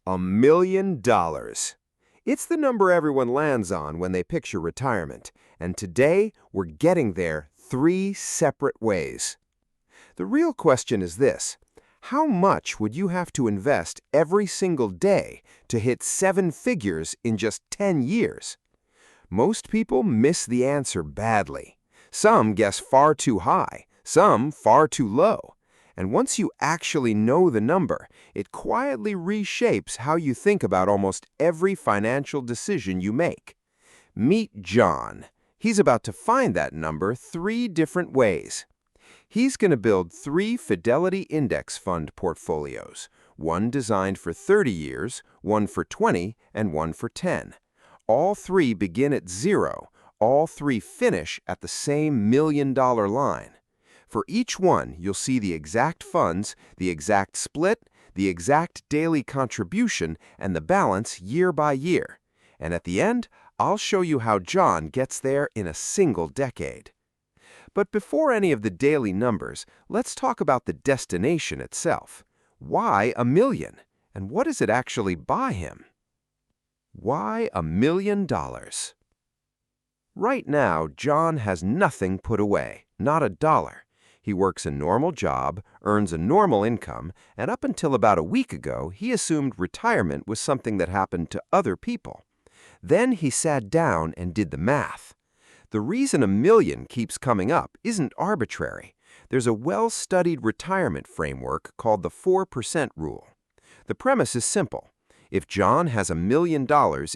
$1 million. It's the number everyone lands on when they picture retirement, and today we're getting there 3 separate ways. The real question is this: how much would you have to invest every single day to hit 7 figures in just 10 years? Most people miss the answer badly. Some guess far too high, some far too low. And once you actually know the number, it quietly reshapes how you think about almost every financial decision you make. Meet John. He's about to find that number 3 different ways. He's going to build 3 Fidelity Index Fund portfolios, one designed for 30 years, one for 20, and one for 10. All 3 begin at 0. All 3 finish at the same $1 million line. For each one, you'll see the exact funds, the exact split, the exact daily contribution, and the balance year by year. And at the end, I'll show you how John gets there in a single decade. But before any of the daily numbers, let's talk about the destination itself. Why $1 million? And what does it actually buy him? Why $1 million? Right now, John has nothing put away, not a dollar. He works a normal job, earns a normal income, and up until about a week ago, he assumed retirement was something that happened to other people. Then he sat down and did the math. The reason $1 million keeps coming up isn't arbitrary. There's a well-studied retirement framework called the 4% rule. The premise is simple. If John has $1 million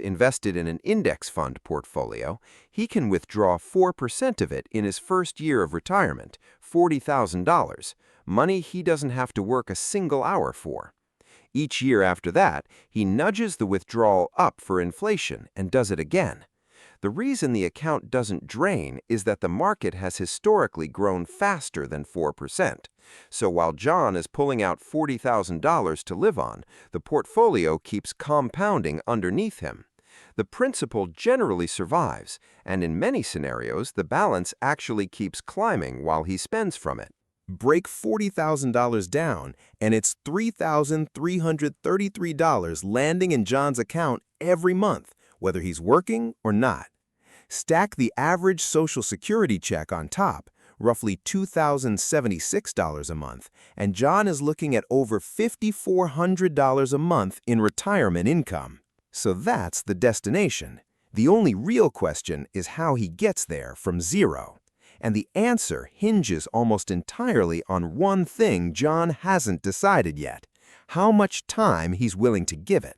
invested in an index fund portfolio, he can withdraw 4% of it in his first year of retirement, $40,000, money he doesn't have to work a single hour for. Each year after that, he nudges the withdrawal up for inflation and does it again. The reason the account doesn't drain is that the market has historically grown faster than 4%. So while John is pulling out $40,000 to live on, the portfolio keeps compounding underneath him. The principal generally survives, and in many scenarios, the balance actually keeps climbing while he spends from it. Break $40,000 down, and it's $3,333 landing in John's account every month, whether he's working or not. Stack the average Social Security check on top, roughly $2,076 a month, and John is looking at over $5,400 a month in retirement income. So that's the destination. The only real question is how he gets there from 0. And the answer hinges almost entirely on one thing John hasn't decided yet: how much time he's willing to give it.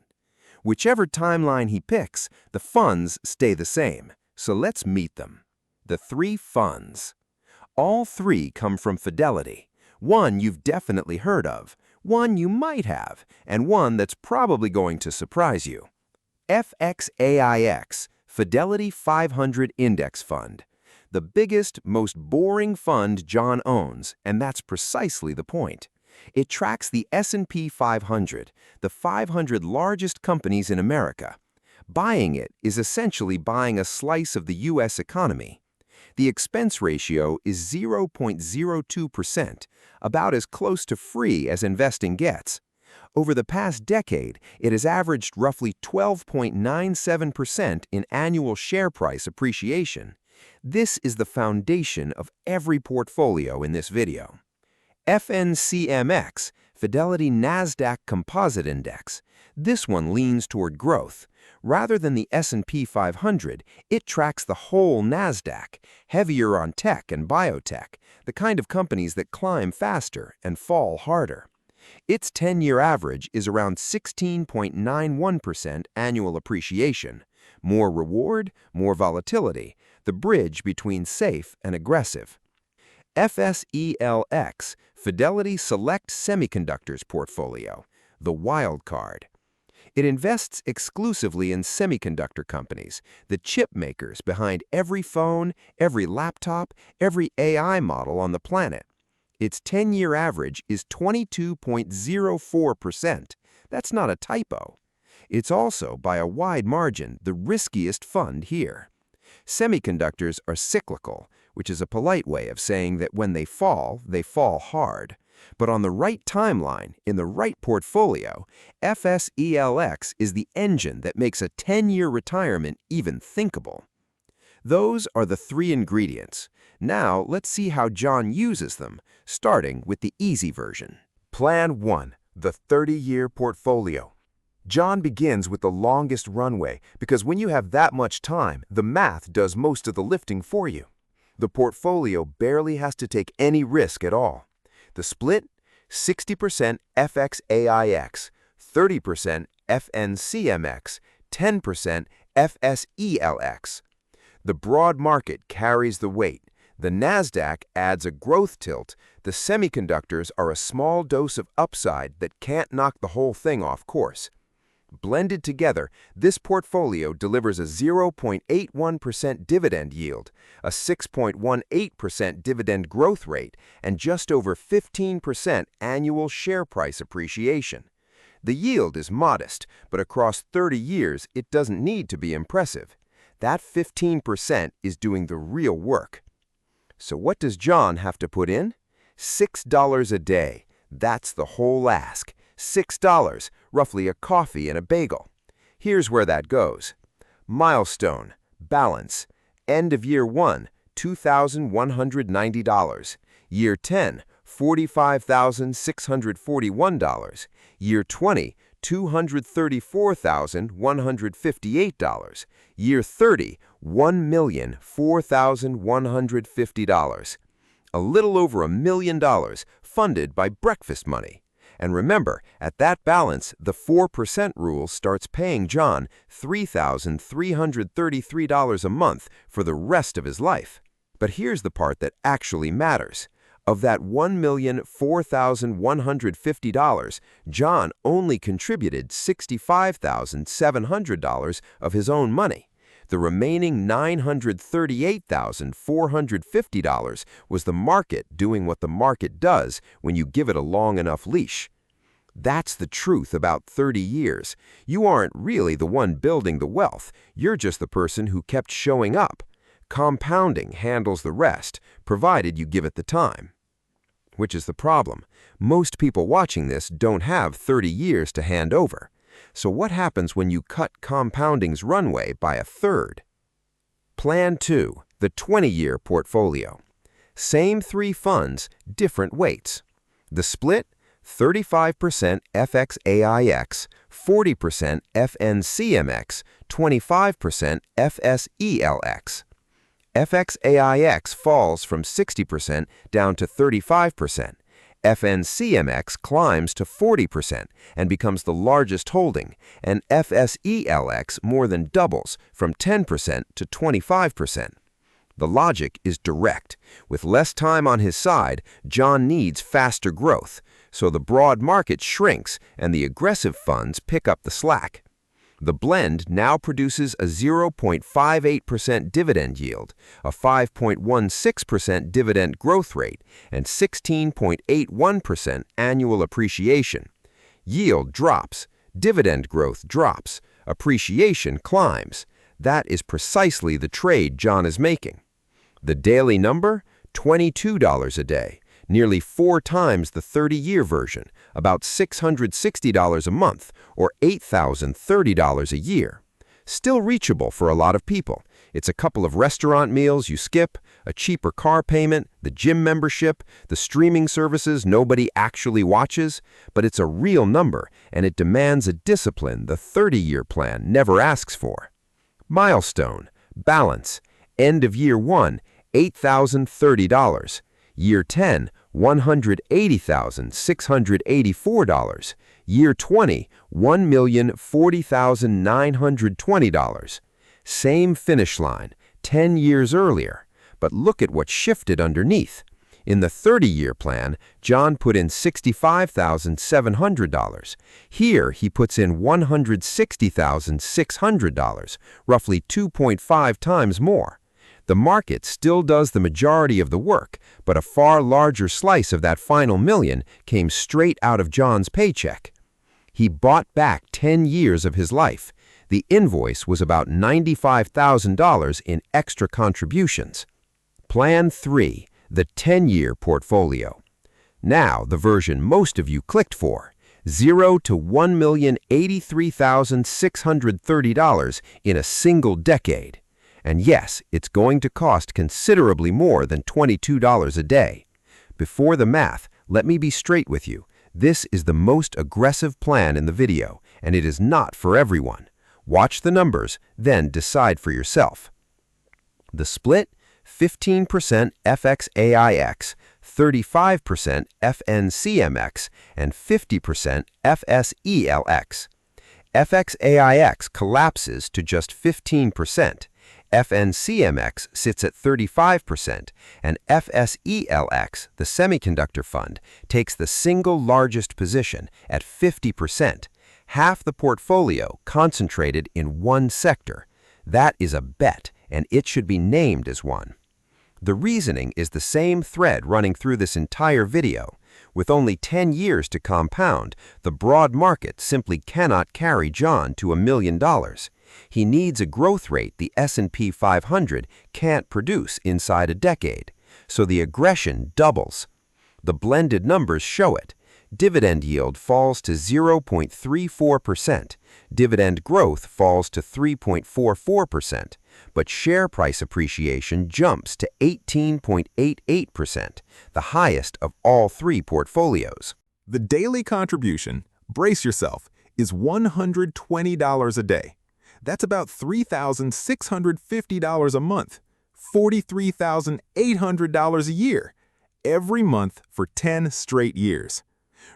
Whichever timeline he picks, the funds stay the same. So let's meet them. The 3 funds. All 3 come from Fidelity. One you've definitely heard of, one you might have, and one that's probably going to surprise you. FXAIX, Fidelity 500 Index Fund. The biggest, most boring fund John owns, and that's precisely the point. It tracks the S&P 500, the 500 largest companies in America. Buying it is essentially buying a slice of the U.S. economy. The expense ratio is 0.02%, about as close to free as investing gets. Over the past decade, it has averaged roughly 12.97% in annual share price appreciation. This is the foundation of every portfolio in this video. FNCMX, Fidelity NASDAQ Composite Index. This one leans toward growth. Rather than the S&P 500, it tracks the whole NASDAQ, heavier on tech and biotech, the kind of companies that climb faster and fall harder. Its 10-year average is around 16.91% annual appreciation. More reward, more volatility, the bridge between safe and aggressive. FSELX, Fidelity Select Semiconductors Portfolio, the wild card. It invests exclusively in semiconductor companies, the chip makers behind every phone, every laptop, every AI model on the planet. Its 10-year average is 22.04%. That's not a typo. It's also, by a wide margin, the riskiest fund here. Semiconductors are cyclical, which is a polite way of saying that when they fall hard. But on the right timeline, in the right portfolio, FSELX is the engine that makes a 10-year retirement even thinkable. Those are the three ingredients. Now let's see how John uses them, starting with the easy version. Plan 1. The 30-year portfolio. John begins with the longest runway because when you have that much time, the math does most of the lifting for you. The portfolio barely has to take any risk at all. The split? 60% FXAIX, 30% FNCMX, 10% FSELX. The broad market carries the weight. The NASDAQ adds a growth tilt. The semiconductors are a small dose of upside that can't knock the whole thing off course. Blended together, this portfolio delivers a 0.81% dividend yield, a 6.18% dividend growth rate, and just over 15% annual share price appreciation. The yield is modest, but across 30 years, it doesn't need to be impressive. That 15% is doing the real work. So what does John have to put in? $6 a day. That's the whole ask. $6, roughly a coffee and a bagel. Here's where that goes. Milestone, balance, end of year 1, $2,190. Year 10, $45,641. Year 20, $234,158. Year 30, $1,004,150. A little over $1 million funded by breakfast money. And remember, at that balance, the 4% rule starts paying John $3,333 a month for the rest of his life. But here's the part that actually matters. Of that $1,004,150, John only contributed $65,700 of his own money. The remaining $938,450 was the market doing what the market does when you give it a long enough leash. That's the truth about 30 years. You aren't really the one building the wealth. You're just the person who kept showing up. Compounding handles the rest, provided you give it the time. Which is the problem. Most people watching this don't have 30 years to hand over. So what happens when you cut compounding's runway by a third? Plan 2, the 20-year portfolio. Same three funds, different weights. The split? 35% FXAIX, 40% FNCMX, 25% FSELX. FXAIX falls from 60% down to 35%. FNCMX climbs to 40% and becomes the largest holding, and FSELX more than doubles from 10% to 25%. The logic is direct. With less time on his side, John needs faster growth, so the broad market shrinks and the aggressive funds pick up the slack. The blend now produces a 0.58% dividend yield, a 5.16% dividend growth rate, and 16.81% annual appreciation. Yield drops, dividend growth drops, appreciation climbs. That is precisely the trade John is making. The daily number? $22 a day, nearly 4 times the 30-year version, about $660 a month, or $8,030 a year. Still reachable for a lot of people. It's a couple of restaurant meals you skip, a cheaper car payment, the gym membership, the streaming services nobody actually watches, but it's a real number, and it demands a discipline the 30-year plan never asks for. Milestone, balance, end of year 1, $8,030. Year 10, $180,684. Year 20, $1,040,920. Same finish line, 10 years earlier. But look at what shifted underneath. In the 30-year plan, John put in $65,700. Here, he puts in $160,600, roughly 2.5 times more. The market still does the majority of the work, but a far larger slice of that final million came straight out of John's paycheck. He bought back 10 years of his life. The invoice was about $95,000 in extra contributions. Plan 3, the 10-year portfolio. Now, the version most of you clicked for, 0 to $1,083,630 in a single decade. And yes, it's going to cost considerably more than $22 a day. Before the math, let me be straight with you. This is the most aggressive plan in the video, and it is not for everyone. Watch the numbers, then decide for yourself. The split: 15% FXAIX, 35% FNCMX, and 50% FSELX. FXAIX collapses to just 15%. FNCMX sits at 35%, and FSELX, the semiconductor fund, takes the single largest position at 50%, half the portfolio concentrated in one sector. That is a bet, and it should be named as one. The reasoning is the same thread running through this entire video. With only 10 years to compound, the broad market simply cannot carry John to $1 million. He needs a growth rate the S&P 500 can't produce inside a decade, so the aggression doubles. The blended numbers show it. Dividend yield falls to 0.34%, dividend growth falls to 3.44%, but share price appreciation jumps to 18.88%, the highest of all three portfolios. The daily contribution, brace yourself, is $120 a day. That's about $3,650 a month, $43,800 a year, every month for 10 straight years.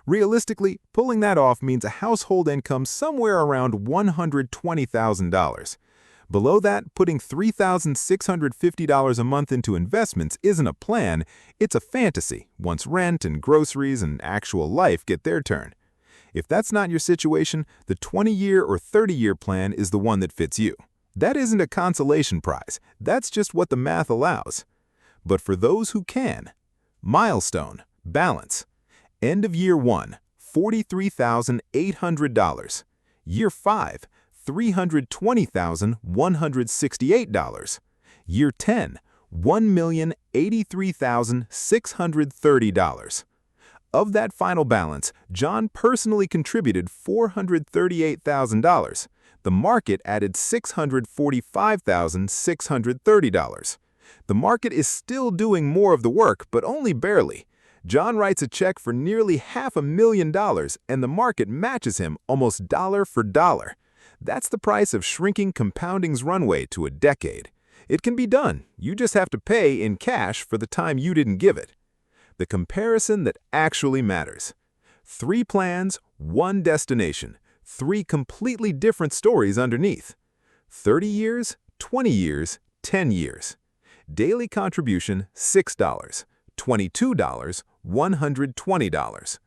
Realistically, pulling that off means a household income somewhere around $120,000. Below that, putting $3,650 a month into investments isn't a plan, it's a fantasy once rent and groceries and actual life get their turn. If that's not your situation, the 20-year or 30-year plan is the one that fits you. That isn't a consolation prize, that's just what the math allows. But for those who can, milestone, balance. End of year 1, $43,800. Year 5, $320,168. Year 10, $1,083,630. Of that final balance, John personally contributed $438,000. The market added $645,630. The market is still doing more of the work, but only barely. John writes a check for nearly $500,000, and the market matches him almost dollar for dollar. That's the price of shrinking compounding's runway to a decade. It can be done. You just have to pay in cash for the time you didn't give it. The comparison that actually matters. 3 plans, 1 destination, 3 completely different stories underneath. 30 years, 20 years, 10 years. Daily contribution, $6. $22, $120.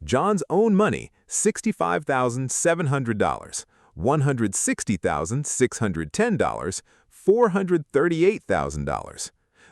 John's own money, $65,700, $160,610, $438,000.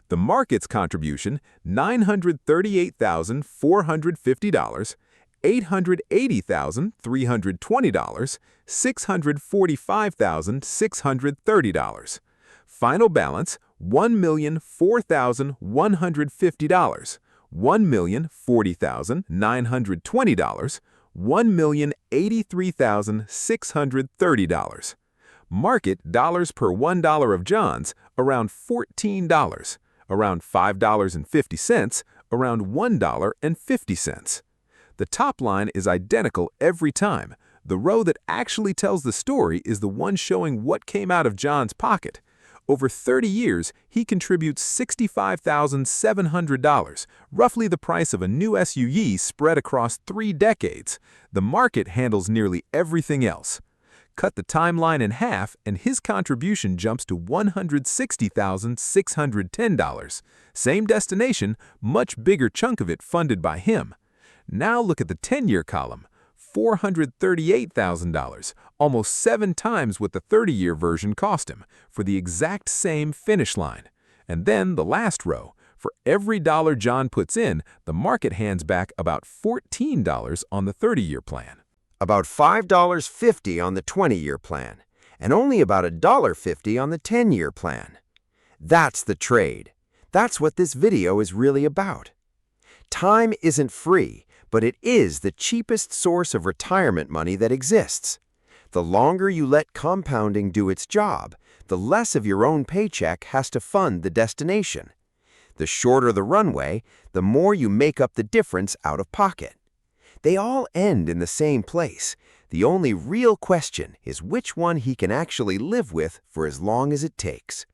The market's contribution, $938,450, $880,320, $645,630. Final balance, $1,004,150, $1,040,920, $1,083,630. Market dollars per $1 of John's, around $14, around $5.50, around $1.50. The top line is identical every time. The row that actually tells the story is the one showing what came out of John's pocket. Over 30 years, he contributes $65,700, roughly the price of a new SUV spread across 3 decades. The market handles nearly everything else. Cut the timeline in half, and his contribution jumps to $160,610. Same destination, much bigger chunk of it funded by him. Now look at the 10-year column. $438,000, almost 7 times what the 30-year version cost him, for the exact same finish line. And then the last row. For every dollar John puts in, the market hands back about $14 on the 30-year plan. About $5.50 on the 20-year plan, and only about $1.50 on the 10-year plan. That's the trade. That's what this video is really about. Time isn't free, but it is the cheapest source of retirement money that exists. The longer you let compounding do its job, the less of your own paycheck has to fund the destination. The shorter the runway, the more you make up the difference out of pocket. They all end in the same place. The only real question is which one he can actually live with for as long as it takes.